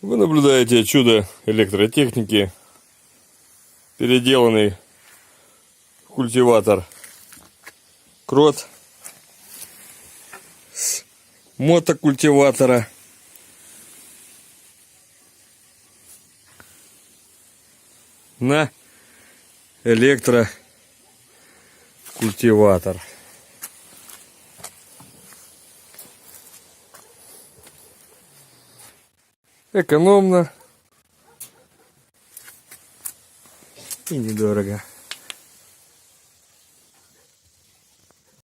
Вы наблюдаете чудо электротехники, переделанный культиватор Крот с мотокультиватора на электрокультиватор. Экономно и недорого.